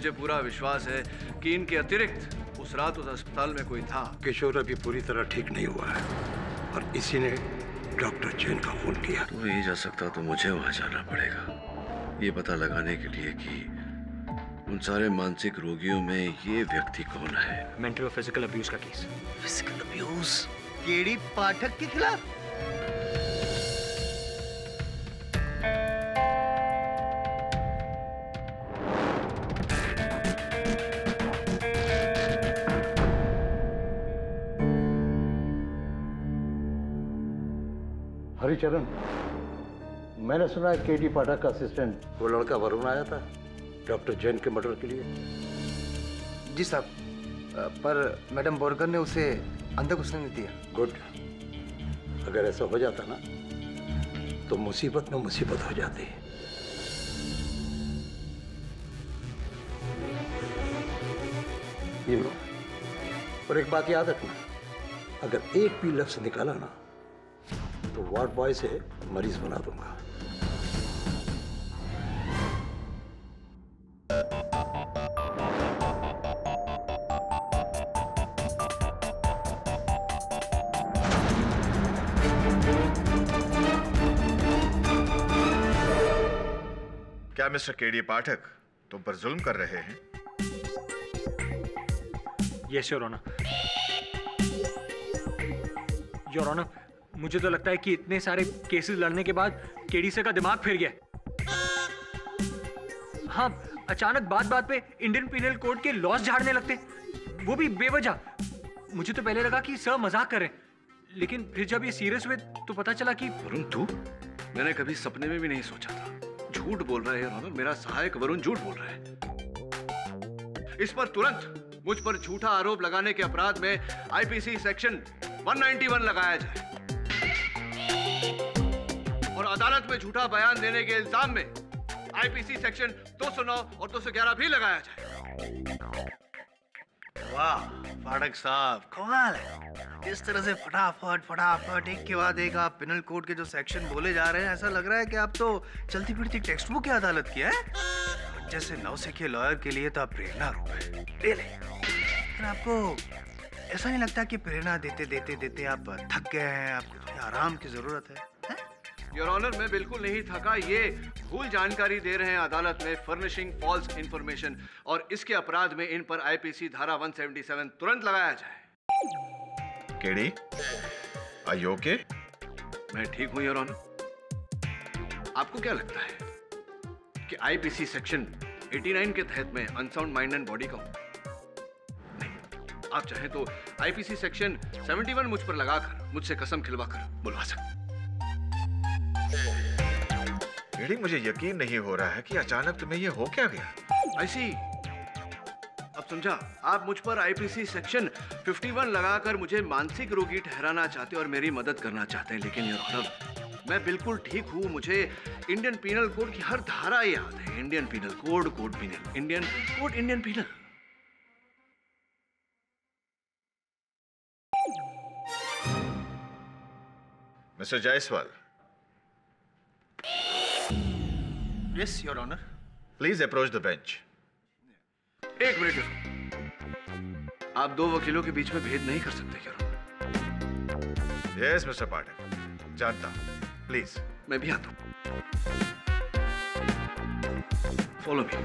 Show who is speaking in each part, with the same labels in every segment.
Speaker 1: मुझे पूरा विश्वास है कि इनके अतिरिक्त उस रात उस अस्पताल में कोई था।
Speaker 2: किशोर अभी पूरी तरह ठीक नहीं हुआ है और इसी ने डॉक्टर जैन का खून किया।
Speaker 1: तू नहीं जा सकता तो मुझे वहां जाना पड़ेगा, ये पता लगाने के लिए कि उन सारे मानसिक रोगियों में ये व्यक्ति कौन है।
Speaker 3: मेंटल और फिजिकल अब्यूज का केस।
Speaker 4: फिजिकल अब्यूज केडी पाठक के खिलाफ?
Speaker 2: हरिचरण, मैंने सुना है केडी पाठक का असिस्टेंट वो लड़का वरुण आया था डॉक्टर जैन के मर्डर के लिए।
Speaker 4: जी साहब, पर मैडम बोरकर ने उसे अंदर घुसने नहीं दिया।
Speaker 2: गुड। अगर ऐसा हो जाता ना तो मुसीबत में मुसीबत हो जाती। ये लो, और एक बात याद रखना, अगर एक भी लफ्ज निकाला ना तो वार्ड बॉय से मरीज बना दूंगा।
Speaker 5: क्या मिस्टर केडी पाठक तुम पर जुल्म कर रहे हैं?
Speaker 3: Yes your honour. Your honour, मुझे तो लगता है कि इतने सारे केसेस लड़ने के बाद केडी से का दिमाग फिर गया। हाँ, अचानक बात बात पे इंडियन पीनल कोड के लॉस झाड़ने लगते, वो भी बेवजह। मुझे तो पहले लगा कि सर मजाक कर रहे हैं, लेकिन फिर जब ये सीरियस हुए तो पता चला कि
Speaker 1: वरुण तू? मैंने कभी सपने में भी नहीं सोचा था। झूठ बोल रहा है योर ऑनर, मेरा सहायक वरुण झूठ बोल रहा है। इस पर तुरंत मुझ पर झूठा आरोप लगाने के अपराध में आईपीसी सेक्शन 191 लगाया जाए और अदालत में झूठा बयान देने के इल्जाम में आईपीसी सेक्शन 209 और 211 भी लगाया जाए।
Speaker 4: वाह पाठक साहब, कमाल है। इस तरह से फटाफट फटाफट एक के बाद एक आप पिनल कोड के जो सेक्शन बोले जा रहे हैं, ऐसा लग रहा है कि आप तो चलती फिरती टेक्स्ट बुक की अदालत की है। जैसे नौसिखिए लॉयर के लिए तो आप प्रेरणा रूप है। लेकिन आपको ऐसा नहीं लगता कि प्रेरणा देते देते देते आप थक गए हैं, आपको थोड़ी आराम की जरूरत है?
Speaker 1: योर ऑनर, मैं बिल्कुल नहीं थका। ये भूल जानकारी दे रहे हैं अदालत में, फर्निशिंग फॉल्स इंफॉर्मेशन, और इसके अपराध में इन पर आईपीसी धारा 177 तुरंत लगाया जाए।
Speaker 5: KD, are you okay?
Speaker 1: मैं ठीक हूं योर ऑनर। आपको क्या लगता है कि आईपीसी सेक्शन 89 के तहत में अनसाउंड माइंड एंड बॉडी का हूं? नहीं, आप चाहें तो आईपीसी सेक्शन 71 मुझ पर लगाकर मुझसे कसम खिलवाकर बुलवा सकते।
Speaker 5: केडी, मुझे यकीन नहीं हो रहा है कि अचानक तुम्हें ये हो क्या गया।
Speaker 1: ऐसी अब समझा, आप मुझ पर आईपीसी सेक्शन 51 लगाकर मुझे मानसिक रोगी ठहराना चाहते और मेरी मदद करना चाहते हैं, लेकिन योर ऑनर मैं बिल्कुल ठीक हूं। मुझे इंडियन पीनल कोड की हर धारा याद है। Indian penal code, code penal, Indian code, Indian penal.
Speaker 5: Mister Jaiswal.
Speaker 4: Yes your honour.
Speaker 5: Please approach the bench.
Speaker 1: एक मिनट, आप दो वकीलों के बीच में भेद नहीं कर सकते क्या?
Speaker 5: यस मिस्टर पाठक, जानता हूं। प्लीज।
Speaker 1: मैं भी आता हूं। Follow me.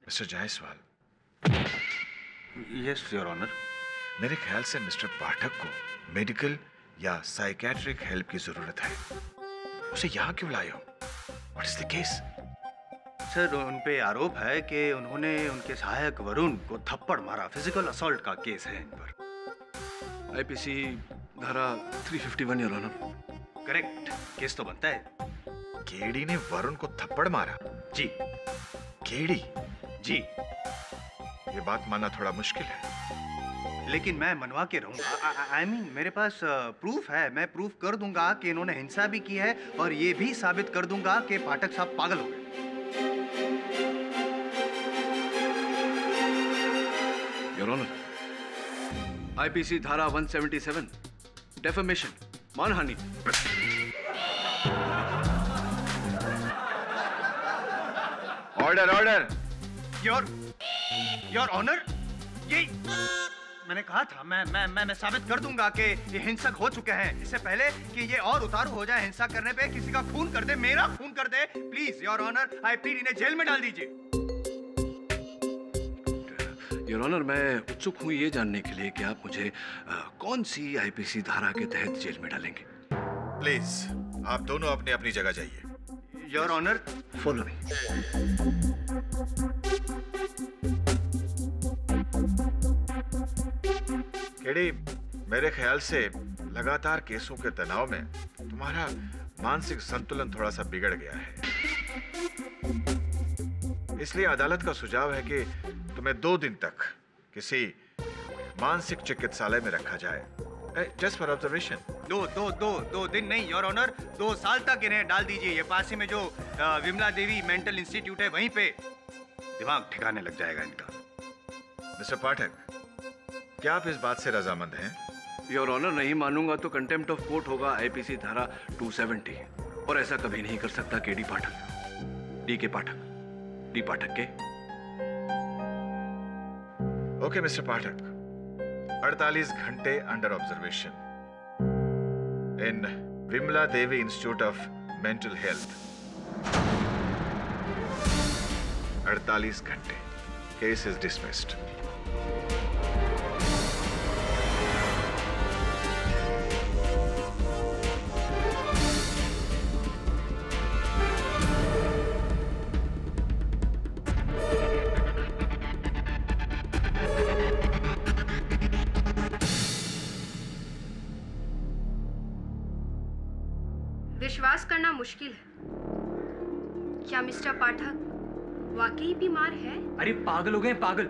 Speaker 5: Mister Jaiswal.
Speaker 4: Yes your honour.
Speaker 5: मेरे ख्याल से मिस्टर पाठक को मेडिकल या साइकेट्रिक हेल्प की जरूरत है। उसे यहाँ क्यों लाए हो? What is the case?
Speaker 4: Sir, उन पे आरोप है कि उन्होंने उनके सहायक वरुण को थप्पड़ मारा। फिजिकल असॉल्ट का केस है इन पर।
Speaker 1: आईपीसी धारा 351 योर ऑनर।
Speaker 4: करेक्ट, केस तो बनता है।
Speaker 5: केडी ने वरुण को थप्पड़ मारा?
Speaker 4: जी।
Speaker 5: केडी?
Speaker 4: जी।
Speaker 5: ये बात मानना थोड़ा मुश्किल है,
Speaker 4: लेकिन मैं मनवा के रहूंगा। आई मीन मेरे पास प्रूफ है। मैं प्रूफ कर दूंगा कि इन्होंने हिंसा भी की है और ये भी साबित कर दूंगा कि पाठक साहब पागल हो गए।
Speaker 1: योर ऑनर, आईपीसी धारा 177 डेफेमेशन, मानहानि।
Speaker 5: Order order.
Speaker 4: योर ऑनर, ये मैंने कहा था मैं साबित कर दूंगा कि ये हिंसक हो चुके हैं, इससे पहले कि ये और उतारू हो जाए हिंसा करने पे, किसी का खून कर दे, मेरा खून कर दे। Please your honour, I plead इन्हें जेल में डाल दीजिए।
Speaker 1: योर ऑनर, मैं उत्सुक हूँ ये जानने के लिए कि आप मुझे कौन सी आईपीसी धारा के तहत जेल में डालेंगे।
Speaker 5: प्लीज आप दोनों अपनी अपनी जगह जाइए।
Speaker 4: Your honour,
Speaker 1: follow me.
Speaker 5: KD, मेरे ख्याल से लगातार केसों के तनाव में तुम्हारा मानसिक संतुलन थोड़ा सा बिगड़ गया है, इसलिए अदालत का सुझाव है कि तुम्हें 2 दिन तक किसी मानसिक चिकित्सालय में रखा जाए, जस्ट फॉर ऑब्जर्वेशन।
Speaker 4: दो दिन नहीं योर ऑनर, 2 साल तक इन्हें डाल दीजिए। ये पास ही में जो विमला देवी मेंटल इंस्टीट्यूट है, वहीं पे दिमाग ठिकाने लग जाएगा इनका।
Speaker 5: मिस्टर पाठक, क्या आप इस बात से रजामंद हैं?
Speaker 1: योर ऑनर, नहीं मानूंगा तो कंटेम्प्ट ऑफ कोर्ट होगा, आईपीसी धारा 270, और ऐसा कभी नहीं कर सकता केडी पाठक, डी के पाठक, डी पाठक के।
Speaker 5: ओके मिस्टर पाठक, 48 घंटे under observation in Vimla Devi institute of mental health. 48 घंटे। Case is dismissed.
Speaker 6: विश्वास करना मुश्किल है, क्या मिस्टर पाठक वाकई बीमार है?
Speaker 3: अरे पागल हो गए पागल,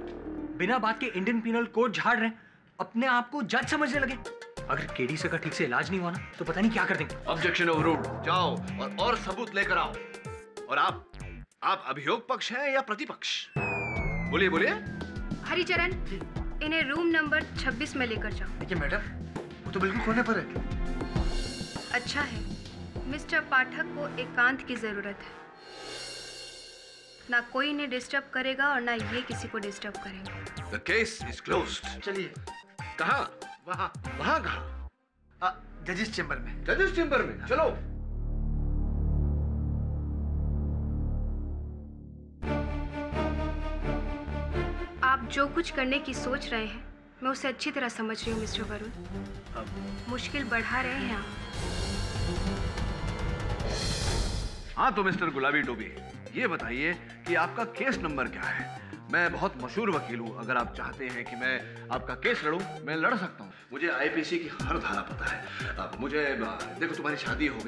Speaker 3: बिना बात के इंडियन पीनल कोड झाड़ रहे हैं, अपने आप को जज समझने लगे। अगर केडी से का ठीक से इलाज नहीं हुआ ना तो पता नहीं क्या कर देंगे।
Speaker 1: Objection overruled. जाओ और सबूत लेकर आओ। और आप अभियोग पक्ष हैं या प्रतिपक्ष? बोलिए बोलिए।
Speaker 6: हरिचरण, इन्हें रूम नंबर 26 में लेकर जाओ।
Speaker 4: देखिए मैडम, वो तो बिल्कुल कोने पर है।
Speaker 6: अच्छा है, मिस्टर पाठक को एकांत की जरूरत है। ना कोई इन्हें डिस्टर्ब करेगा और ना ये किसी को डिस्टर्ब करेंगे।
Speaker 1: The case is closed.
Speaker 4: चलिए।
Speaker 1: कहाँ? वहाँ कहाँ?
Speaker 4: जजेस चेंबर में।
Speaker 1: जजेस चेंबर में, चलो।
Speaker 6: आप जो कुछ करने की सोच रहे हैं, मैं उसे अच्छी तरह समझ रही हूँ मिस्टर वरुण। मुश्किल बढ़ा रहे हैं आप।
Speaker 1: हाँ तो मिस्टर गुलाबी टोपी, ये बताइए कि आपका केस नंबर क्या है? मैं बहुत मशहूर वकील हूँ, अगर आप चाहते हैं कि मैं आपका केस लड़ूं, मैं लड़ सकता हूँ। मुझे आईपीसी की हर धारा पता है। अब मुझे देखो, तुम्हारी शादी हो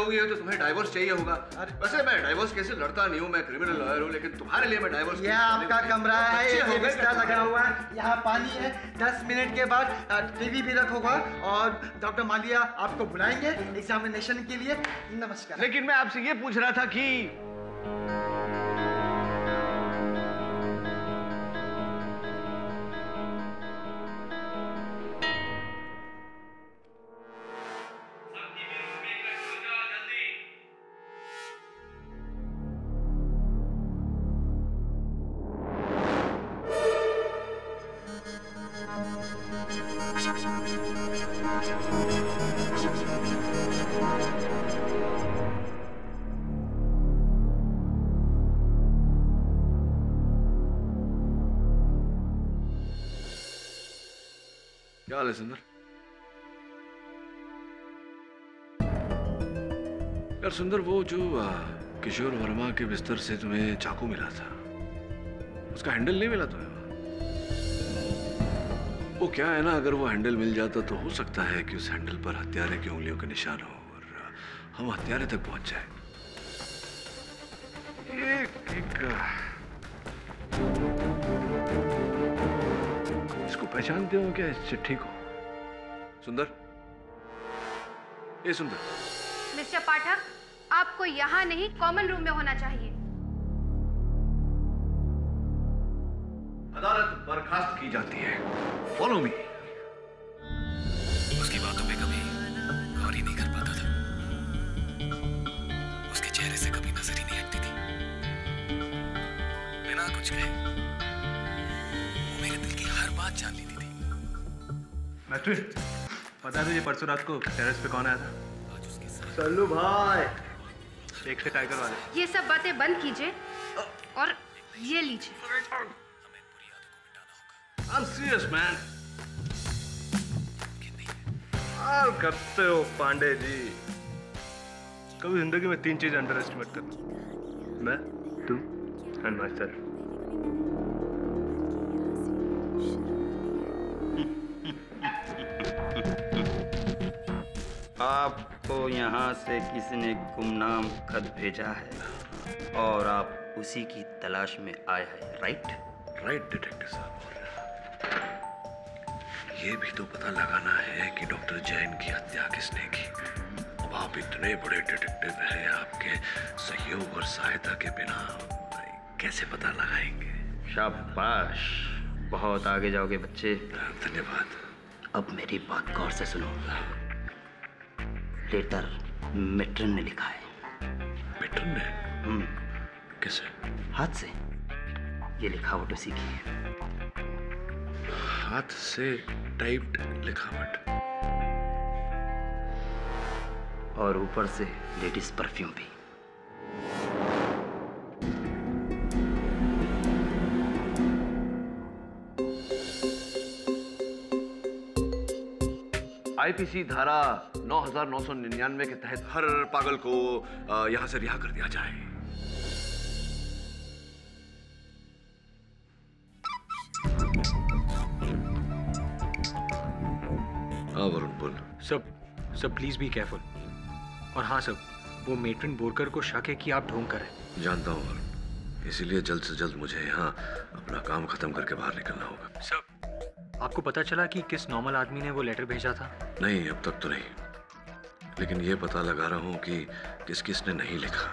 Speaker 1: गई है तो तुम्हें डाइवोर्स चाहिए होगा। वैसे मैं डाइवोर्स केस लड़ता नहीं हूँ, मैं क्रिमिनल लॉयर हूँ, लेकिन तुम्हारे लिए मैं डाइवोर्स।
Speaker 7: यह आपका कमरा है, ये बिस्तर लगा हुआ है, यहाँ पानी है। 10 मिनट के बाद टीवी भी रखोगा और डॉक्टर मालिया आपको बुलाएंगे एग्जामिनेशन के लिए। नमस्कार।
Speaker 1: लेकिन मैं आपसे ये पूछ रहा था कि क्या हाल है सुंदर? यार सुंदर, वो जो किशोर वर्मा के बिस्तर से तुम्हें चाकू मिला था, उसका हैंडल नहीं मिला तुम्हें? वो क्या है ना, अगर वो हैंडल मिल जाता तो हो सकता है कि उस हैंडल पर हत्यारे की उंगलियों के निशान हो और हम हत्यारे तक पहुंच जाए। इसको पहचानते हो क्या, इस चिट्ठी को? सुंदर, ये सुंदर।
Speaker 6: मिस्टर पाठक, आपको यहाँ नहीं कॉमन रूम में होना चाहिए।
Speaker 1: अदालत बर्खास्त की जाती है। Follow me.
Speaker 8: उसकी बातों पे कभी गौर ही नहीं कर पाता था, उसके चेहरे से कभी नजर ही नहीं हटती थी। समझ गए। वो मेरे दिल की हर बात जान लेती थी।
Speaker 4: मैथ्यू, पता है तुझे परसों रात को टेरेस पे कौन आया था?
Speaker 7: चलो भाई,
Speaker 4: एक से टाइगर वाले।
Speaker 6: ये सब बातें बंद कीजिए और ये लीजिए।
Speaker 1: I'm serious, man.
Speaker 4: यार करते हो पांडे जी। कभी जिंदगी में 3 चीज अंडर एस्टिमेट करना, मैं, तू एंड माई सेल्फ।
Speaker 9: आपको यहाँ से किसी ने गुमनाम खत भेजा है और आप उसी की तलाश में आए हैं, राइट?
Speaker 1: राइट डिटेक्टिव साहब। ये भी तो पता लगाना है कि डॉक्टर जैन की हत्या किसने की। अब आप इतने बड़े डिटेक्टिव हैं, आपके सहयोग और सहायता के बिना कैसे पता लगाएंगे?
Speaker 9: शाबाश, बहुत आगे जाओगे बच्चे।
Speaker 1: धन्यवाद।
Speaker 9: अब मेरी बात गौर से सुनो। लेटर मेट्रन ने लिखा है।
Speaker 1: मेट्रन ने? किसे?
Speaker 9: हाथ से। ये लिखावट उसी की है।
Speaker 1: हाथ से टाइप्ड लिखावट
Speaker 9: और ऊपर से लेडीज परफ्यूम भी।
Speaker 1: आईपीसी धारा 9999 के तहत हर पागल को यहां से रिहा कर दिया जाए। वरुण बोल।
Speaker 3: सब प्लीज बी केयरफुल। और हाँ सब, वो मेट्रन बोरकर को शक है कि आप ढोंग कर हैं।
Speaker 1: जानता हूँ वरुण, इसीलिए जल्द से जल्द मुझे यहाँ अपना काम खत्म करके बाहर निकलना होगा।
Speaker 3: सब, आपको पता चला कि किस नॉर्मल आदमी ने वो लेटर भेजा था?
Speaker 1: नहीं, अब तक तो नहीं, लेकिन ये पता लगा रहा हूँ कि किसने नहीं लिखा।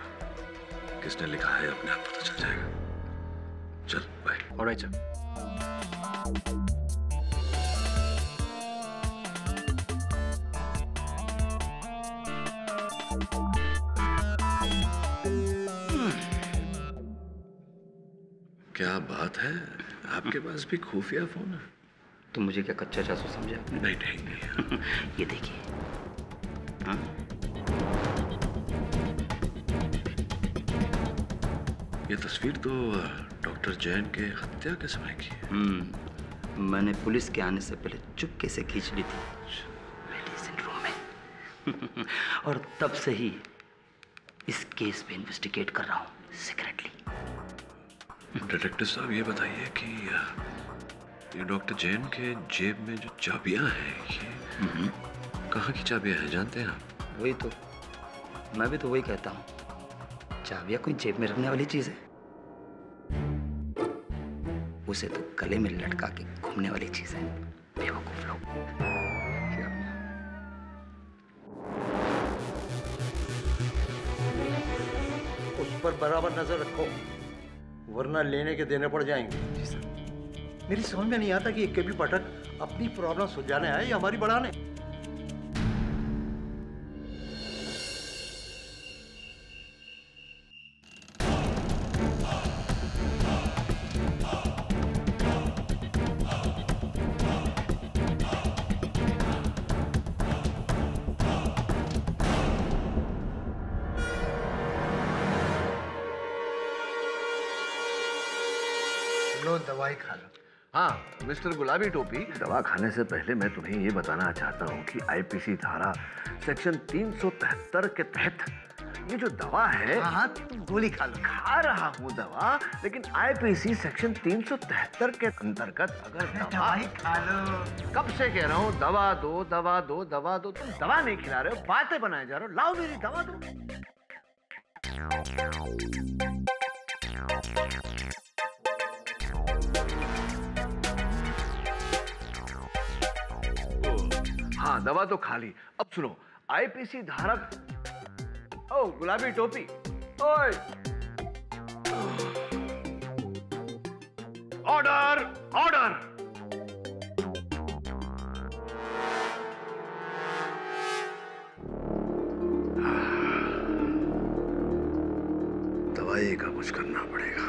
Speaker 1: किसने लिखा है अपने आप पता चल जाएगा। चल बाय।
Speaker 3: Alright sir.
Speaker 1: क्या बात है, आपके पास भी खुफिया फोन है?
Speaker 9: तो मुझे क्या कच्चा जासूस समझा?
Speaker 1: नहीं।
Speaker 9: ये देखिए। हाँ?
Speaker 1: ये तस्वीर तो डॉक्टर जैन के हत्या के समय की है।
Speaker 9: मैंने पुलिस के आने से पहले चुपके से खींच ली थी मेडिसिन रूम में। और तब से ही इस केस पे इन्वेस्टिगेट कर रहा हूँ सीक्रेटली।
Speaker 1: डिटेक्टिव साहब, ये बताइए कि ये डॉक्टर जैन के जेब में जो चाबियां हैं, ये कहाँ की चाबियां हैं, जानते हैं आप?
Speaker 9: वही तो, मैं भी तो वही कहता हूँ। चाबियां कोई जेब में रखने वाली चीज है? उसे तो गले में लटका के घूमने वाली चीज है, बेवकूफ लोग।
Speaker 2: उस पर बराबर नजर रखो, वरना लेने के देने पड़ जाएंगे। जी सर। मेरी समझ में नहीं आता कि केबी पाठक अपनी प्रॉब्लम सुलझाने आए या हमारी बढ़ाने।
Speaker 7: दवाई खा लो।
Speaker 1: हाँ मिस्टर गुलाबी टोपी, दवा खाने से पहले मैं तुम्हें ये बताना चाहता हूँ कि आईपीसी धारा सेक्शन 373 के तहत ये जो दवा है।
Speaker 7: हाँ, तुम गोली खा लो।
Speaker 1: खा रहा हूँ दवा, लेकिन आईपीसी सेक्शन 373 के अंतर्गत अगर
Speaker 7: दवाई खा लो।
Speaker 1: कब से कह रहा हूँ दवा दो दवा दो दवा दो, तुम दवा नहीं खिला रहे हो, बातें बनाए जा रहे हो। लाओ मेरी दवा दो। हाँ दवा तो खा ली। अब सुनो, आईपीसी धारा। ओ गुलाबी टोपी, ओए, ऑर्डर ऑर्डर। दवाई का कुछ करना पड़ेगा।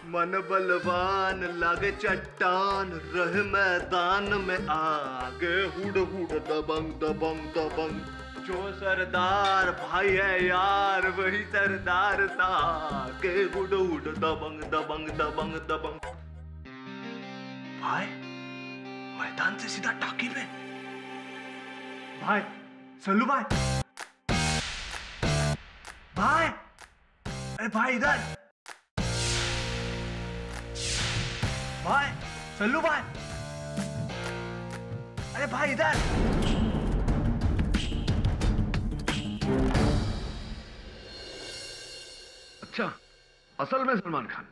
Speaker 1: मन बलवान लागे चट्टान, रहे मैदान में आगे, हुड हुड दबंग दबंग दबंग। जो सरदार भाई है यार, वही सरदार था के, हुड हुड दबंग दबंग दबंग दबंग। भाई मैदान से सीधा टाकी पे। भाई सल्लू भाई, भाई अरे भाई इधर, भाई सल्लू भाई, अरे भाई इधर। अच्छा, असल में सलमान खान।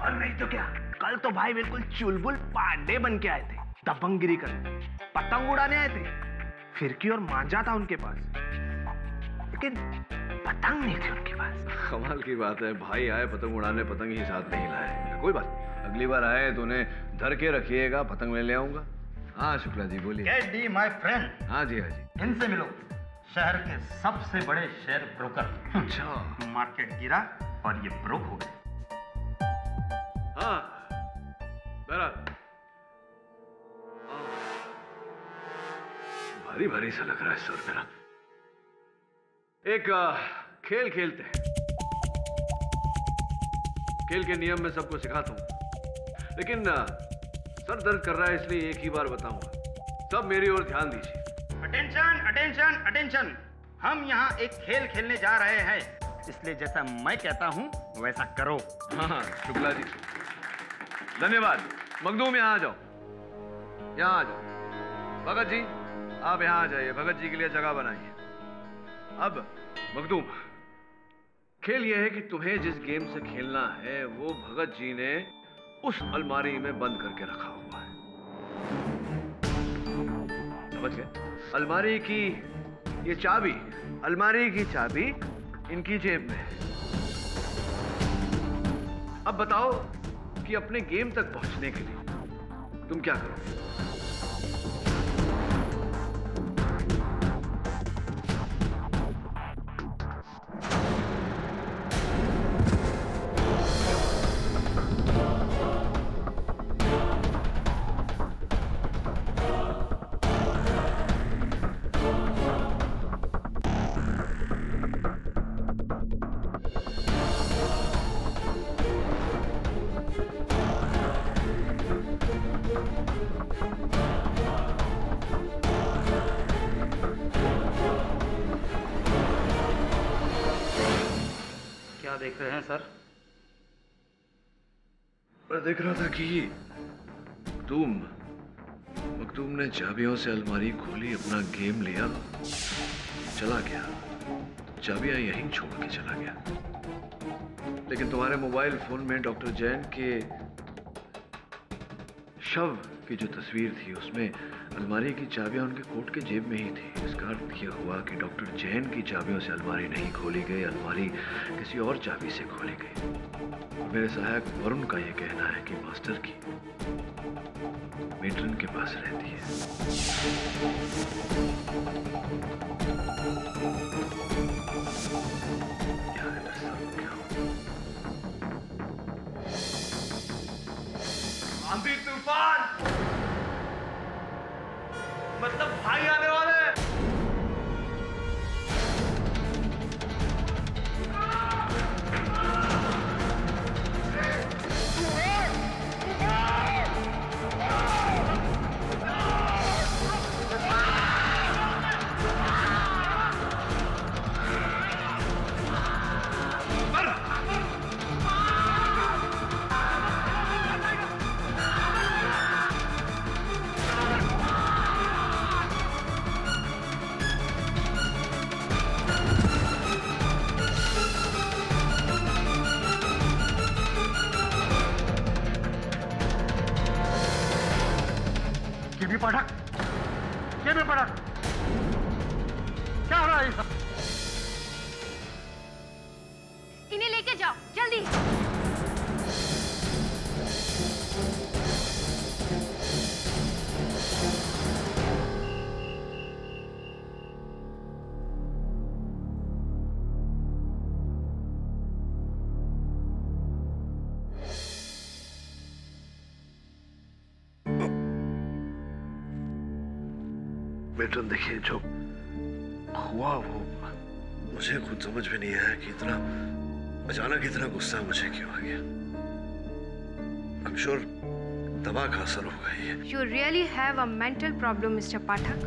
Speaker 1: और नहीं तो क्या, कल तो भाई बिल्कुल चुलबुल पांडे बन के आए थे, दबंगगिरी करने, पतंग उड़ाने आए थे। फिरकी और मांझा था उनके पास, लेकिन पतंग नहीं थी उनके पास। कमाल की बात है, भाई आए पतंग उड़ाने, पतंग ही साथ नहीं लाए। कोई बात, अगली बार आए तो उन्हें धर के रखिएगा, पतंग में ले आऊंगा। हाँ शुक्ला जी बोलिए।
Speaker 2: Cat D my friend.
Speaker 1: हाँ जी, हाँ जी।
Speaker 2: इनसे मिलो, शहर के सबसे बड़े शेयर ब्रोकर।
Speaker 1: अच्छा,
Speaker 2: मार्केट गिरा और ये ब्रोक हो गए।
Speaker 1: हाँ बहरहाल, भारी भारी सा लग रहा है सर मेरा। एक खेल खेलते हैं। खेल के नियम मैं सबको सिखाता हूं, लेकिन सर दर्द कर रहा है इसलिए एक ही बार बताऊंगा। सब मेरी ओर ध्यान दीजिए।
Speaker 2: अटेंशन अटेंशन अटेंशन, हम यहाँ एक खेल खेलने जा रहे हैं, इसलिए जैसा मैं कहता हूँ वैसा करो।
Speaker 1: हाँ शुक्ला जी धन्यवाद। मखदूम यहाँ आ जाओ, यहाँ आ जाओ। भगत जी आप यहाँ आ जाइए, भगत जी के लिए जगह बनाइए। अब मखदूम, खेल यह है कि तुम्हें जिस गेम से खेलना है वो भगत जी ने उस अलमारी में बंद करके रखा हुआ है, समझ गए? अलमारी की ये चाबी, अलमारी की चाबी इनकी जेब में है। अब बताओ कि अपने गेम तक पहुंचने के लिए तुम क्या करोगे?
Speaker 9: देख रहे हैं सर?
Speaker 1: मैं देख रहा था कि मखदूम ने चाबियों से अलमारी खोली, अपना गेम लिया, चला गया, चाबियां यहीं छोड़ के चला गया। लेकिन तुम्हारे मोबाइल फोन में डॉक्टर जैन के शव की जो तस्वीर थी उसमें अलमारी की चाबियां उनके कोट के जेब में ही थी। इसका अर्थ यह हुआ कि डॉक्टर जैन की चाबियों से अलमारी नहीं खोली गई, अलमारी किसी और चाबी से खोली गई। मेरे सहायक वरुण का यह कहना है कि मास्टर की मेट्रन के पास रहती है। क्या है क्या? आंधी तूफान, मतलब भाई आने वाले हैं।
Speaker 2: क्या हो रहा है?
Speaker 6: इन्हें लेके जाओ जल्दी।
Speaker 1: मेट्रन देखिए, जो हुआ वो मुझे खुद समझ में नहीं आया कि इतना अचानक इतना गुस्सा मुझे क्यों आ गया। I'm sure दवा का असर होगा ये।
Speaker 6: You really have a mental problem, Mr. Pathak.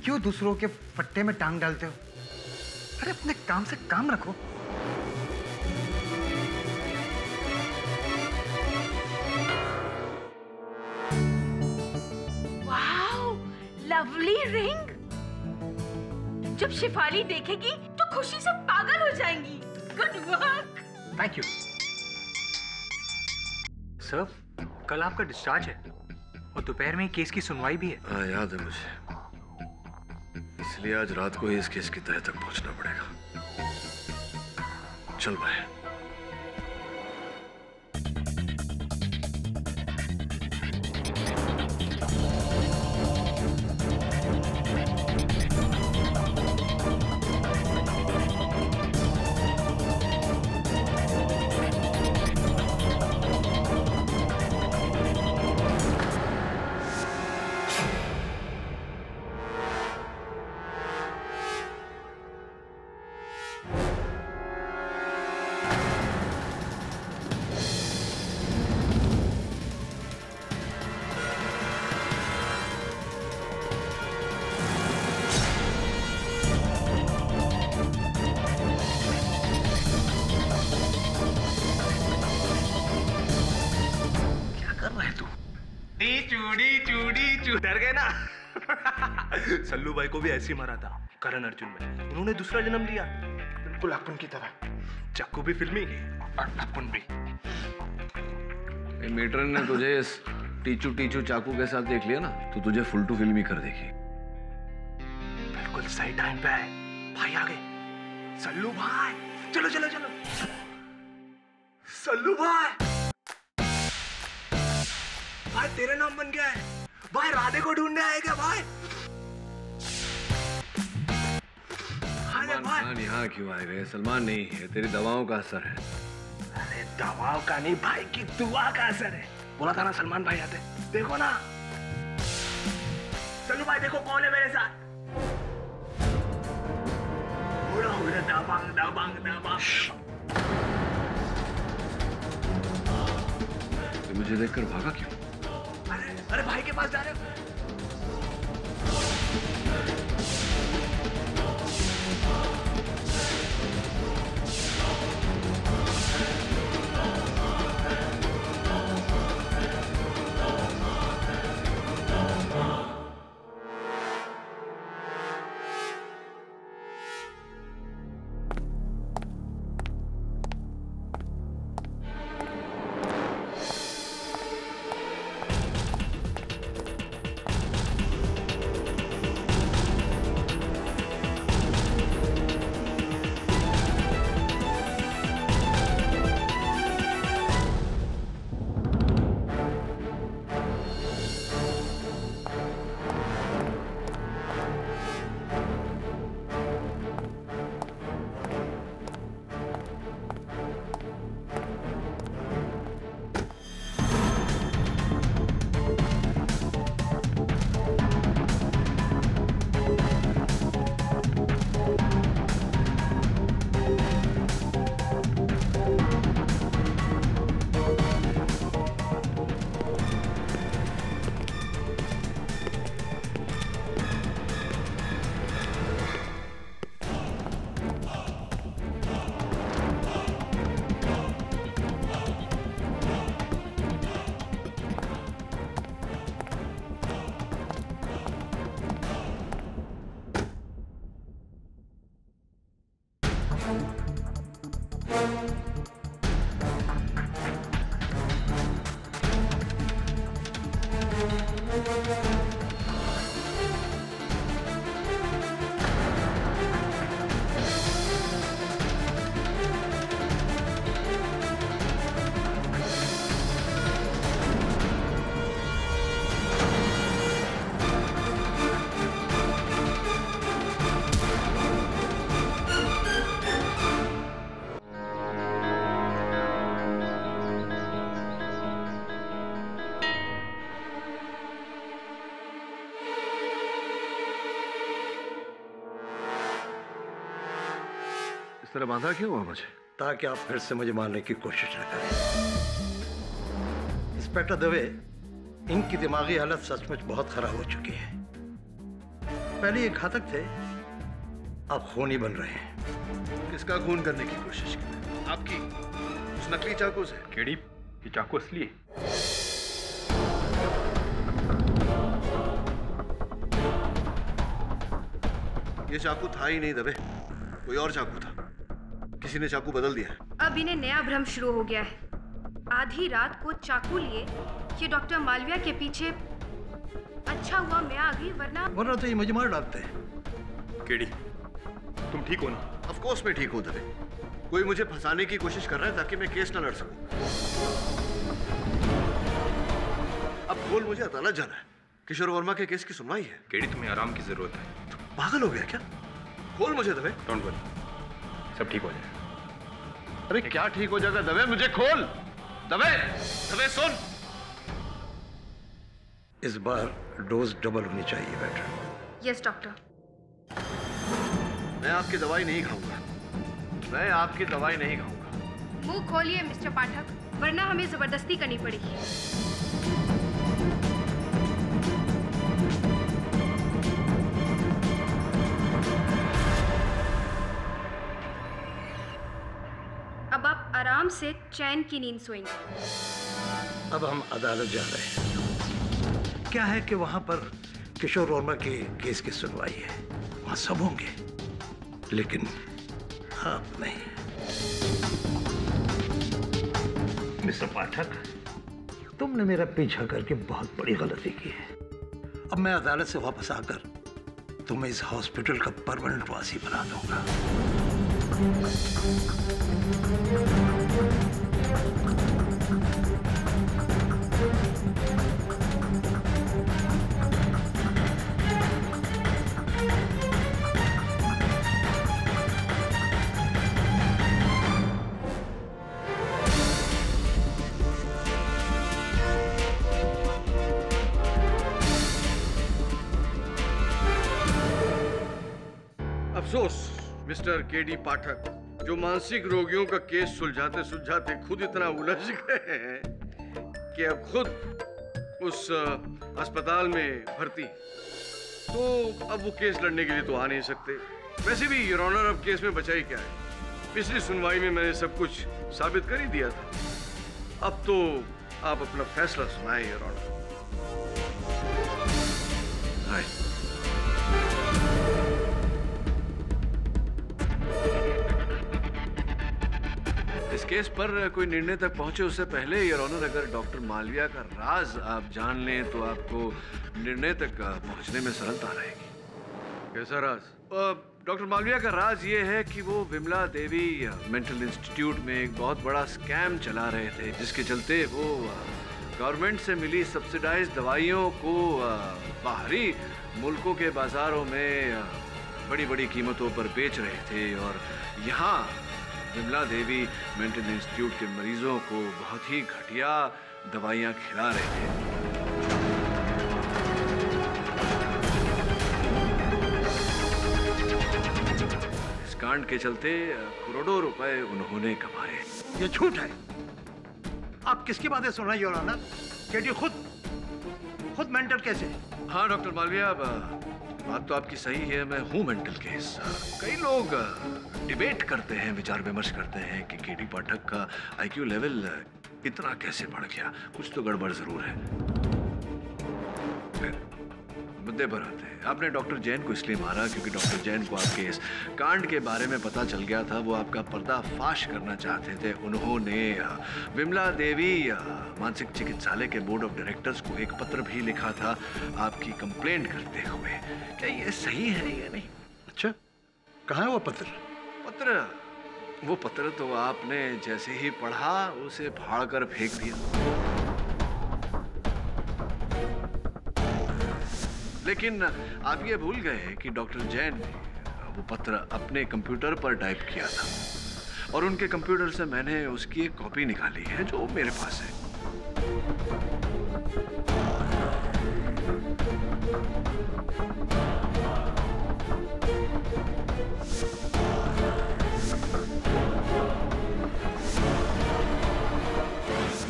Speaker 7: क्यों दूसरों के फट्टे में टांग डालते हो? अरे अपने काम से काम रखो।
Speaker 10: Wow, lovely ring. जब शिफाली देखेगी तो खुशी से पागल हो जाएंगी। Good work.
Speaker 3: Thank you sir. कल आपका डिस्चार्ज है और दोपहर में केस की सुनवाई भी है।
Speaker 1: हाँ, याद है मुझे। इसलिए आज रात को ही इस केस की तह तक पहुंचना पड़ेगा। चल भाई।
Speaker 4: डर गए ना? सल्लू भाई को भी ऐसे ही मारा था करण अर्जुन में। उन्होंने दूसरा जन्म लिया, बिल्कुल अपन की तरह। चक्कू भी फिल्मी और अपन भी।
Speaker 1: मेट्रन ने तुझे इस टीचू टीचू चाकू के साथ देख लिया ना, तो तुझे फुल टू फिल्म ही कर देगी।
Speaker 4: बिल्कुल सही टाइम पे है। भाई आ गए। सल्लू भाई, चलो चलो चलो। सल्लू भाई, भाई तेरा नाम बन गया है। भाई राधे को ढूंढने आएगा भाई।
Speaker 1: सलमान खान यहाँ क्यों आए गए? सलमान नहीं है, तेरी दवाओं का असर है।
Speaker 4: अरे दवाओं का नहीं, भाई की दुआ का असर है। बोला था ना सलमान भाई आते। देखो ना सल्लू भाई, देखो कौन है मेरे साथ। उड़ा उड़ा दबांग दबांग दबांग।
Speaker 1: मुझे देखकर भागा क्यों?
Speaker 4: अरे भाई के पास जा रहे हो?
Speaker 1: तरह बांधा क्यों हुआ मुझे?
Speaker 2: ताकि आप फिर से मुझे मारने की कोशिश न करें। इंस्पेक्टर दवे, इनकी दिमागी हालत सचमुच बहुत खराब हो चुकी है। पहले ये घातक थे, अब खूनी बन रहे हैं।
Speaker 1: किसका खून करने की कोशिश की? आपकी? उस नकली चाकू से?
Speaker 3: केडी, ये चाकू असली है।
Speaker 1: ये चाकू था ही नहीं दबे, कोई और चाकू था। किसी ने चाकू बदल दिया है।
Speaker 6: अब इन्हें नया भ्रम शुरू हो गया है। आधी रात को चाकू लिए ये डॉक्टर मालविया के पीछे। अच्छा हुआ मैं आ गई, वरना
Speaker 2: तो ये मुझे मार डालते हैं।
Speaker 3: केडी, तुम ठीक हो ना?
Speaker 1: ऑफ कोर्स मैं ठीक हूँ दबे। कोई मुझे फंसाने की कोशिश कर रहा है ताकि मैं केस ना लड़ सकूं। अब खोल, मुझे अदालत जाना है। किशोर वर्मा के केस की सुनवाई है।
Speaker 3: केडी, तुम्हें आराम की जरूरत है।
Speaker 1: तो पागल हो गया क्या? खोल मुझे दबे।
Speaker 3: डोंट वरी, सब ठीक हो जाएगा।
Speaker 1: अरे क्या ठीक हो जाएगा दबे? मुझे खोल दबे। दबे सुन,
Speaker 2: इस बार डोज डबल होनी चाहिए बेटर।
Speaker 6: Yes doctor.
Speaker 1: मैं आपकी दवाई नहीं खाऊंगा। मैं आपकी दवाई नहीं खाऊंगा।
Speaker 6: मुंह खोलिए मिस्टर पाठक, वरना हमें जबरदस्ती करनी पड़ेगी। अब आप आराम से चैन की नींद सोएंगे।
Speaker 2: अब हम अदालत जा रहे हैं। क्या है कि वहां पर किशोर वर्मा के केस की सुनवाई है, वहां सब होंगे, लेकिन आप नहीं। मिस्टर पाठक, तुमने मेरा पीछा करके बहुत बड़ी गलती की है। अब मैं अदालत से वापस आकर तुम्हें इस हॉस्पिटल का परमानेंट वासी बना दूंगा।
Speaker 1: अफसोस मिस्टर केडी पाठक, जो मानसिक रोगियों का केस सुलझाते सुलझाते खुद इतना उलझ गए हैं कि अब खुद उस अस्पताल में भर्ती, तो अब वो केस लड़ने के लिए तो आ नहीं सकते। वैसे भी योर ऑनर, अब केस में बचा ही क्या है? पिछली सुनवाई में मैंने सब कुछ साबित कर ही दिया था। अब तो आप अपना फैसला सुनाएं योर ऑनर। इस केस पर कोई निर्णय तक पहुंचे उससे पहले योर ऑनर, अगर डॉक्टर मालविया का राज आप जान लें तो आपको निर्णय तक पहुंचने में सरलता रहेगी। कैसा राज? डॉक्टर मालविया का राज ये है कि वो विमला देवी मेंटल इंस्टीट्यूट में एक बहुत बड़ा स्कैम चला रहे थे, जिसके चलते वो गवर्नमेंट से मिली सब्सिडाइज दवाइयों को बाहरी मुल्कों के बाजारों में बड़ी बड़ी कीमतों पर बेच रहे थे, और यहाँ विमला देवी मेंटल इंस्टीट्यूट के मरीजों को बहुत ही घटिया दवाइयाँ खिला रहे थे। इस कांड के चलते करोड़ों रुपए उन्होंने कमाए।
Speaker 2: ये झूठ है। आप किसकी बातें सुन रहे हैं योर ऑनर? केडी खुद मेंटल केस है।
Speaker 1: हाँ डॉक्टर मालविया, बात तो आपकी सही है, मैं हूँ मेंटल केस। कई लोग डिबेट करते हैं, विचार विमर्श करते हैं कि केडी पाठक का आईक्यू लेवल इतना कैसे बढ़ गया। कुछ तो गड़बड़ जरूर है। फिर मुद्दे पर आते हैं। आपने डॉक्टर जैन को इसलिए मारा क्योंकि डॉक्टर जैन को आपके इस कांड के बारे में पता चल गया था। वो आपका पर्दाफाश करना चाहते थे। उन्होंने विमला देवी मानसिक चिकित्सालय के बोर्ड ऑफ डायरेक्टर्स को एक पत्र भी लिखा था आपकी कंप्लेंट करते हुए। क्या ये सही है या नहीं?
Speaker 2: अच्छा, कहाँ है वो पत्र?
Speaker 1: वो पत्र तो आपने जैसे ही पढ़ा उसे फाड़ कर फेंक दिया। लेकिन आप ये भूल गए कि डॉक्टर जैन ने वो पत्र अपने कंप्यूटर पर टाइप किया था, और उनके कंप्यूटर से मैंने उसकी एक कॉपी निकाली है जो मेरे पास है।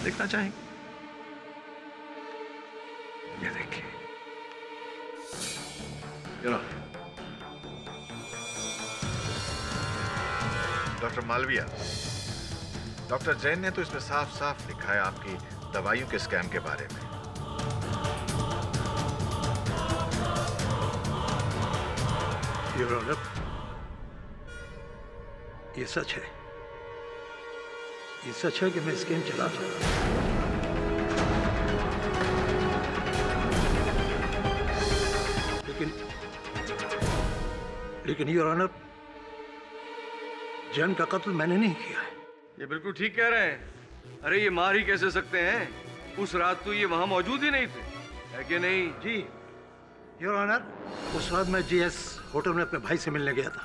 Speaker 2: देखना चाहेंगे? ये देखिए।
Speaker 5: डॉक्टर मालविया, डॉक्टर जैन ने तो इसमें साफ साफ लिखा है आपकी दवाइयों के स्कैम के बारे में।
Speaker 2: योर ऑनर, ये सच है। ये सच है कि मैं स्कैम चला था। लेकिन योर ऑनर, जैन का कत्ल मैंने नहीं किया है।
Speaker 1: ये बिल्कुल ठीक कह रहे हैं। अरे ये मार ही कैसे सकते हैं? उस रात तो ये वहां मौजूद ही नहीं थे, है कि नहीं?
Speaker 2: जी योर ऑनर, उस रात मैं जीएस होटल में अपने भाई से मिलने गया था,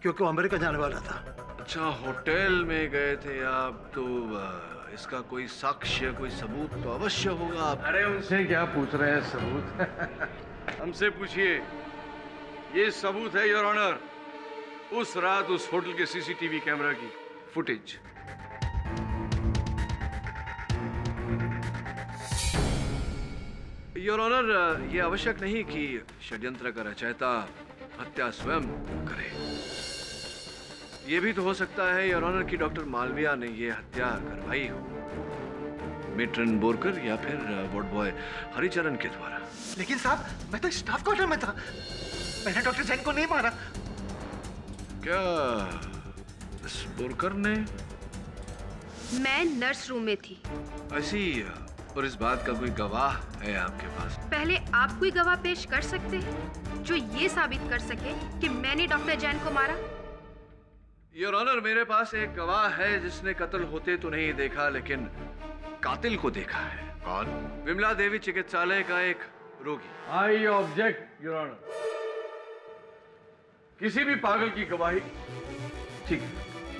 Speaker 2: क्योंकि वो अमेरिका जाने वाला था।
Speaker 1: अच्छा, होटल में गए थे आप? तो इसका कोई साक्ष्य, कोई सबूत तो अवश्य होगा।
Speaker 11: अरे उनसे क्या पूछ रहे हैं सबूत?
Speaker 1: हमसे पूछिए। ये सबूत है योर ऑनर, उस रात उस होटल के सीसीटीवी कैमरा की फुटेज। योर ऑनर, ये आवश्यक नहीं कि षड्यंत्र का रचयिता हत्या स्वयं करे। ये भी तो हो सकता है योर ऑनर कि डॉक्टर मालविया ने ये हत्या करवाई हो, मेट्रन बोरकर या फिर वार्ड बॉय हरिचरण के द्वारा।
Speaker 4: लेकिन साहब, मैं तो स्टाफ क्वार्टर में था, मैंने डॉक्टर जैन को नहीं मारा।
Speaker 1: क्या इस बोरकर ने?
Speaker 6: मैं नर्स रूम में थी।
Speaker 1: ऐसी, और इस बात का कोई गवाह है आपके पास?
Speaker 6: पहले आप कोई गवाह पेश कर सकते हैं जो ये साबित कर सके कि मैंने डॉक्टर जैन को मारा?
Speaker 1: योर ऑनर, मेरे पास एक गवाह है जिसने कत्ल होते तो नहीं देखा, लेकिन कातिल को देखा है।
Speaker 5: कौन?
Speaker 1: विमला देवी चिकित्सालय का एक रोगी।
Speaker 11: I object your honour. किसी भी पागल की गवाही, ठीक,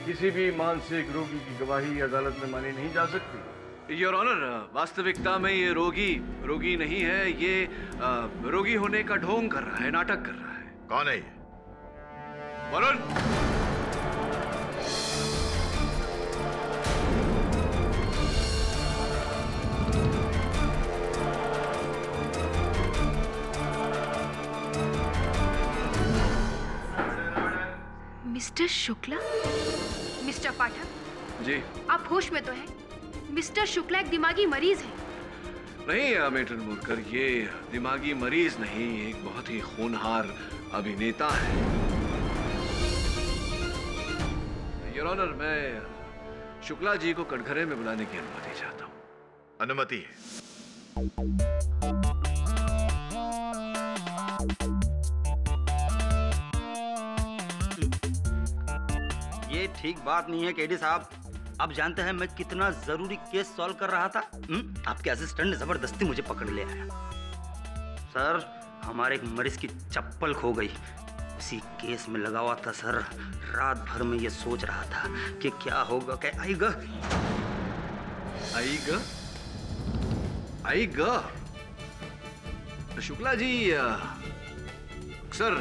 Speaker 11: किसी भी मानसिक रोगी की गवाही अदालत में मानी नहीं जा सकती।
Speaker 1: योर ऑनर, वास्तविकता में ये रोगी नहीं है। ये रोगी होने का ढोंग कर रहा है, नाटक कर रहा है।
Speaker 5: कौन है ये?
Speaker 1: वरुण।
Speaker 6: मिस्टर शुक्ला? मिस्टर पाठक
Speaker 1: जी,
Speaker 6: आप होश में तो हैं? मिस्टर शुक्ला एक दिमागी मरीज है।
Speaker 1: नहीं मेट्रन बोरकर, ये दिमागी मरीज नहीं, एक बहुत ही होनहार अभिनेता है। योर ऑनर, मैं शुक्ला जी को कटघरे में बुलाने की अनुमति चाहता हूँ।
Speaker 5: अनुमति है।
Speaker 9: ये ठीक बात नहीं है केडी साहब। आप जानते हैं मैं कितना जरूरी केस सॉल्व कर रहा था। आपके असिस्टेंट ने जबरदस्ती मुझे पकड़ ले आया। सर, हमारे एक मरीज की चप्पल खो गई, उसी केस में लगा हुआ था सर। रात भर में ये सोच रहा था कि क्या होगा, क्या आएगा।
Speaker 1: शुक्ला जी, अक्सर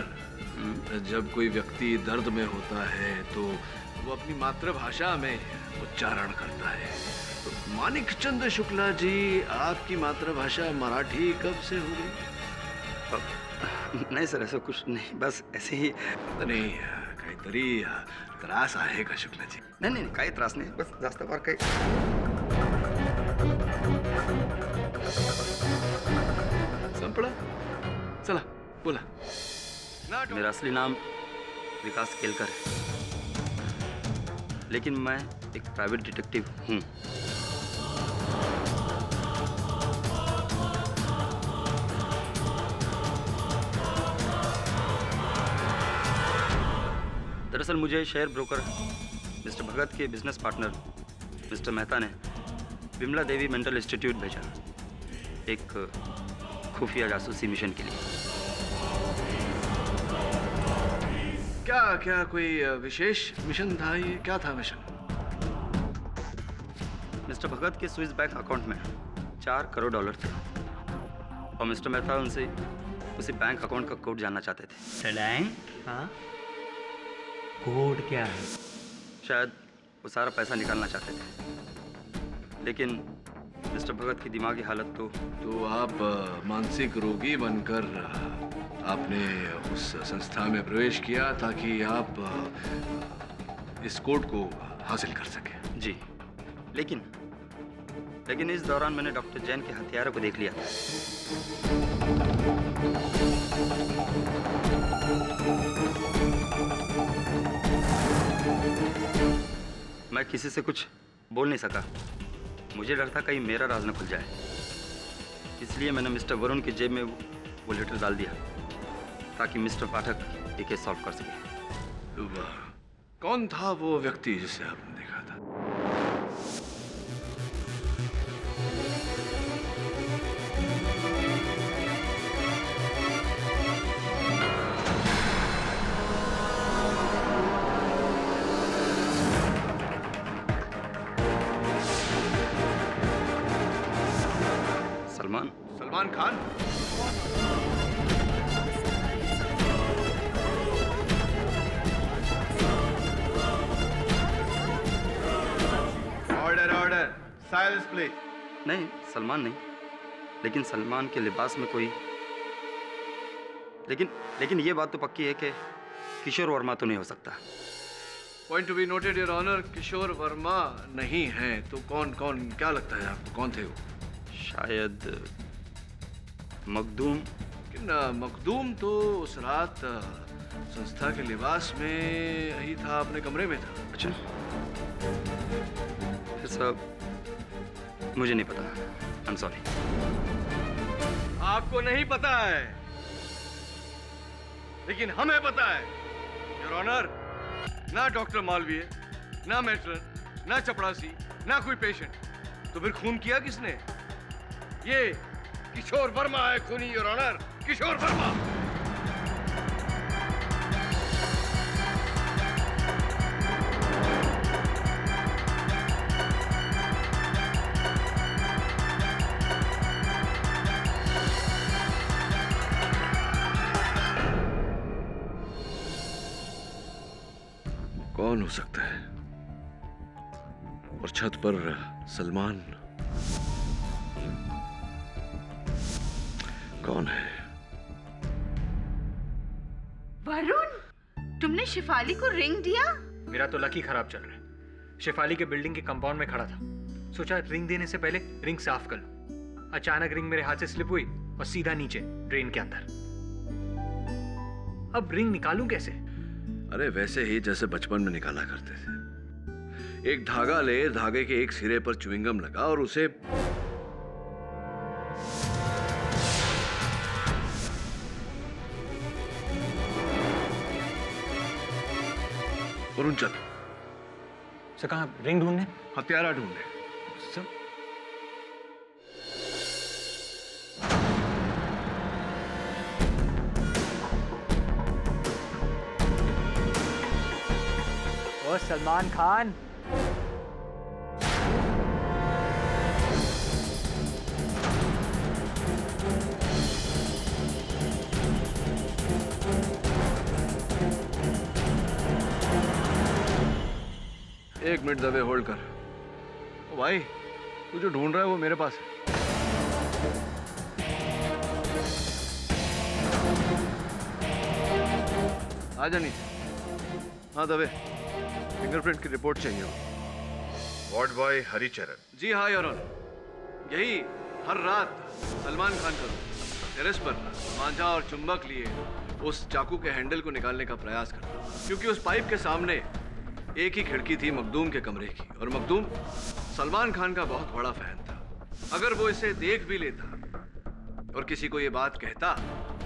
Speaker 1: जब कोई व्यक्ति दर्द में होता है तो वो अपनी मातृभाषा में उच्चारण करता है। तो मानिक चंद शुक्ला जी, आपकी मातृभाषा मराठी कब से हो गई?
Speaker 9: नाही सर, असं कुछ नहीं, बस ऐसे ही.
Speaker 1: नाही, काहीतरी त्रास आहे का शुक्लाजी?
Speaker 9: नाही नाही, काही त्रास नाही, बस जास्त फार काही.
Speaker 1: संपला? चला बोला.
Speaker 9: मेरा असली नाम विकास केलकर है, लेकिन मैं एक प्राइवेट डिटेक्टिव हूँ. दरअसल मुझे शेयर ब्रोकर मिस्टर भगत के बिजनेस पार्टनर मिस्टर मेहता ने विमला देवी मेंटल इंस्टीट्यूट भेजा, एक खुफिया जासूसी मिशन के लिए.
Speaker 1: क्या क्या कोई विशेष मिशन था? ये क्या था मिशन?
Speaker 9: मिस्टर भगत के स्विस बैंक अकाउंट में $4 करोड़ थे और मिस्टर मेहता उनसे उसी बैंक अकाउंट का कोड जानना चाहते थे.
Speaker 3: हाँ? कोड क्या है?
Speaker 9: शायद वो सारा पैसा निकालना चाहते थे, लेकिन मिस्टर भगत की दिमागी हालत
Speaker 1: तो आप मानसिक रोगी बनकर आपने उस संस्था में प्रवेश किया ताकि आप इस कोड को हासिल कर सके।
Speaker 9: जी, लेकिन इस दौरान मैंने डॉक्टर जैन के हथियारों को देख लिया था। मैं किसी से कुछ बोल नहीं सका। मुझे डर था कहीं मेरा राज न खुल जाए, इसलिए मैंने मिस्टर वरुण की जेब में वो लेटर डाल दिया ताकि मिस्टर पाठक ये केस सॉल्व कर सके।
Speaker 1: कौन था वो व्यक्ति जिसे आपने देखा था? Salman Khan.
Speaker 11: Order silence please.
Speaker 9: नहीं, सलमान नहीं, लेकिन सलमान के लिबास में कोई लेकिन ये बात तो पक्की है कि किशोर वर्मा तो नहीं हो सकता।
Speaker 1: Point to be noted your honour, Kishore Verma नहीं है तो कौन क्या लगता है आपको, कौन थे वो?
Speaker 9: शायद मखदूम।
Speaker 1: लेकिन मखदूम तो उस रात संस्था के लिबास में ही था, अपने कमरे में था।
Speaker 9: अच्छा, फिर सब मुझे नहीं पता। I am sorry.
Speaker 1: आपको नहीं पता है, लेकिन हमें पता है योर ऑनर। ना डॉक्टर मालवीय, ना मैट्रन, ना चपड़ासी, ना कोई पेशेंट। तो फिर खून किया किसने? ये किशोर वर्मा है खूनी योर ऑनर, किशोर वर्मा। कौन हो सकता है? और छत पर सलमान कौन है?
Speaker 10: वरुण, तुमने शिफाली को रिंग दिया?
Speaker 3: मेरा तो लकी खराब चल रहा है। शिफाली के बिल्डिंग के कंपाउंड में खड़ा था, सोचा रिंग देने से पहले रिंग साफ कर लूं। अचानक रिंग मेरे हाथ से स्लिप हुई और सीधा नीचे ड्रेन के अंदर। अब रिंग निकालूं कैसे?
Speaker 1: अरे वैसे ही जैसे बचपन में निकाला करते थे। एक धागा ले, धागे के एक सिरे पर च्युइंगम लगा और उसे वरुण चल।
Speaker 3: सर कहाँ? रिंग ढूंढने?
Speaker 1: हथियारा ढूंढने।
Speaker 3: सर ओ सलमान खान,
Speaker 1: एक मिनट दबे होल्ड कर। ओ भाई, तू जो ढूंढ रहा है वो मेरे पास है। आजा नीचे। हाँ दबे, फिंगरप्रिंट की रिपोर्ट चाहिए हो।
Speaker 5: Ward boy Haricharan.
Speaker 1: जी हाँ योर ऑनर। यही हर रात सलमान खान का टेरेस पर मांझा और चुंबक लिए उस चाकू के हैंडल को निकालने का प्रयास करता, क्योंकि उस पाइप के सामने एक ही खिड़की थी मखदूम के कमरे की, और मखदूम सलमान खान का बहुत बड़ा फैन था। अगर वो इसे देख भी लेता और किसी को ये बात कहता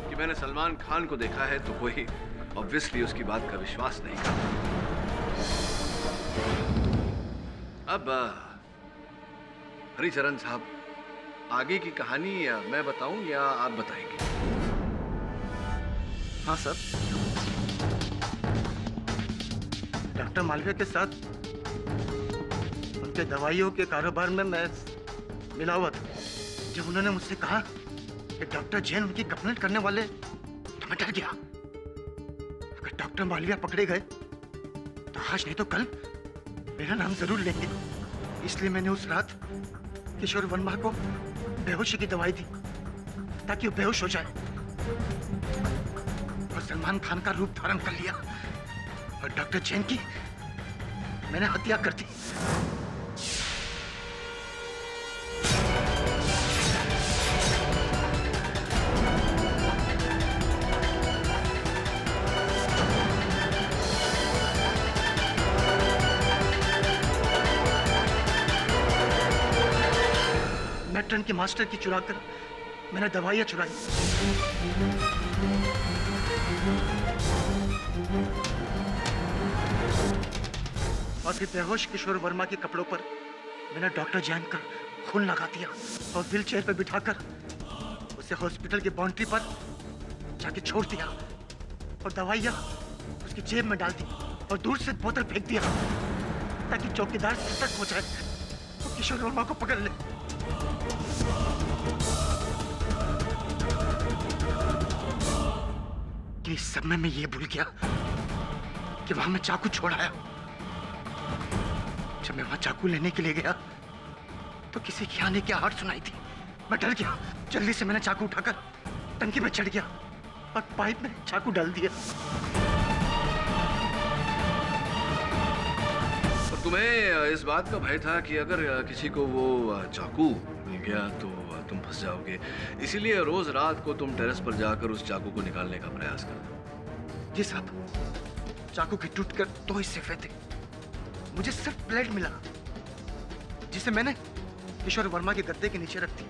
Speaker 1: कि मैंने सलमान खान को देखा है, तो कोई ऑब्वियसली उसकी बात का विश्वास नहीं करता। अब हरिचरण साहब, आगे की कहानी या मैं बताऊं या आप बताएंगे?
Speaker 7: हाँ सर। डॉक्टर मालवीय के साथ उनके दवाइयों के कारोबार में मैं मिला हुआ था। जब उन्होंने मुझसे कहा कि डॉक्टर जैन उनकी कंप्लेंट करने वाले, तो मैं डर गया। अगर डॉक्टर मालवीय पकड़े गए तो आज नहीं तो कल मेरा नाम जरूर लेंगे। इसलिए मैंने उस रात किशोर वर्मा को बेहोशी की दवाई दी ताकि वो बेहोश हो जाए, और सलमान खान का रूप धारण कर लिया, और डॉक्टर जैन की मैंने हत्या कर दी। मेट्रन के मास्टर की चुरा कर मैंने दवाइयां चुराई। और फिर बेहोश किशोर वर्मा के कपड़ों पर मैंने डॉक्टर जैन का खून लगा दिया और व्हील चेयर पर बिठाकर उसे हॉस्पिटल की बाउंड्री पर जाके छोड़ दिया, और दवाइयां उसकी जेब में डाल दी और दूर से बोतल फेंक दिया ताकि चौकीदार सतर्क हो जाए और किशोर वर्मा को पकड़ ले। कि इस सब में मैं ये भूल गया कि वहां मैं चाकू छोड़ आया। जब मैं वहां चाकू लेने के लिए गया तो किसी की आने की आहट सुनाई थी। मैं डर गया, जल्दी से मैंने चाकू उठाकर टंकी में चढ़ गया और पाइप में चाकू डाल दिया।
Speaker 1: और तुम्हें इस बात का भय था कि अगर किसी को वो चाकू मिल गया तो तुम फंस जाओगे, इसीलिए रोज रात को तुम टेरेस पर जाकर उस चाकू को निकालने का प्रयास करते।
Speaker 7: जी साहब, चाकू के टूटकर 2 हिस्से हुए थे। मुझे सिर्फ ब्लेड मिला जिसे मैंने किशोर वर्मा के गद्दे के नीचे रख दी।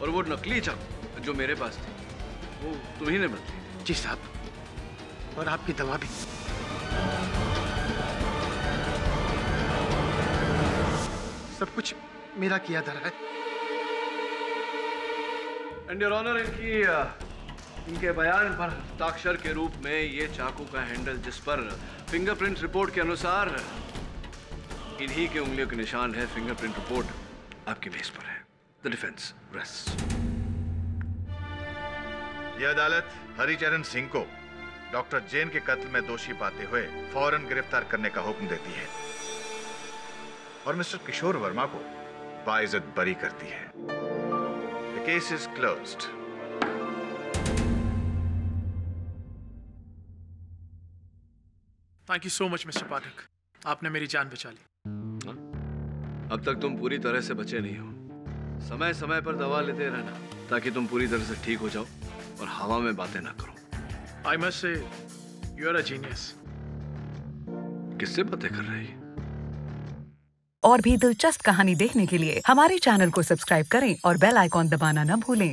Speaker 1: और वो नकली चाकू जो मेरे पास थी वो तुम्ही ने बदली।
Speaker 7: जी साहब, और आपकी दवा भी। सब कुछ मेरा किया धरा है।
Speaker 1: एंड योर ऑनर, इनके बयान पर हस्ताक्षर के रूप में ये चाकू का हैंडल जिस पर फिंगरप्रिंट रिपोर्ट के अनुसार इन्हीं के उंगलियों के निशान है, फिंगरप्रिंट रिपोर्ट आपकी मेज पर है। The defence rest.
Speaker 5: यह अदालत हरिचरण सिंह को डॉक्टर जैन के कत्ल में दोषी पाते हुए फौरन गिरफ्तार करने का हुक्म देती है और मिस्टर किशोर वर्मा को बाइज्जत बरी करती है। The case is closed.
Speaker 8: Thank you so much mister Pathak, आपने मेरी जान बचा ली।
Speaker 1: अब तक तुम पूरी तरह से बचे नहीं हो। समय समय पर दवा लेते रहना ताकि तुम पूरी तरह से ठीक हो जाओ और हवा में बातें ना करो।
Speaker 8: I must say you are a genius.
Speaker 1: किससे बातें कर रही है?
Speaker 12: और भी दिलचस्प कहानी देखने के लिए हमारे चैनल को सब्सक्राइब करें और बेल आइकॉन दबाना न भूलें।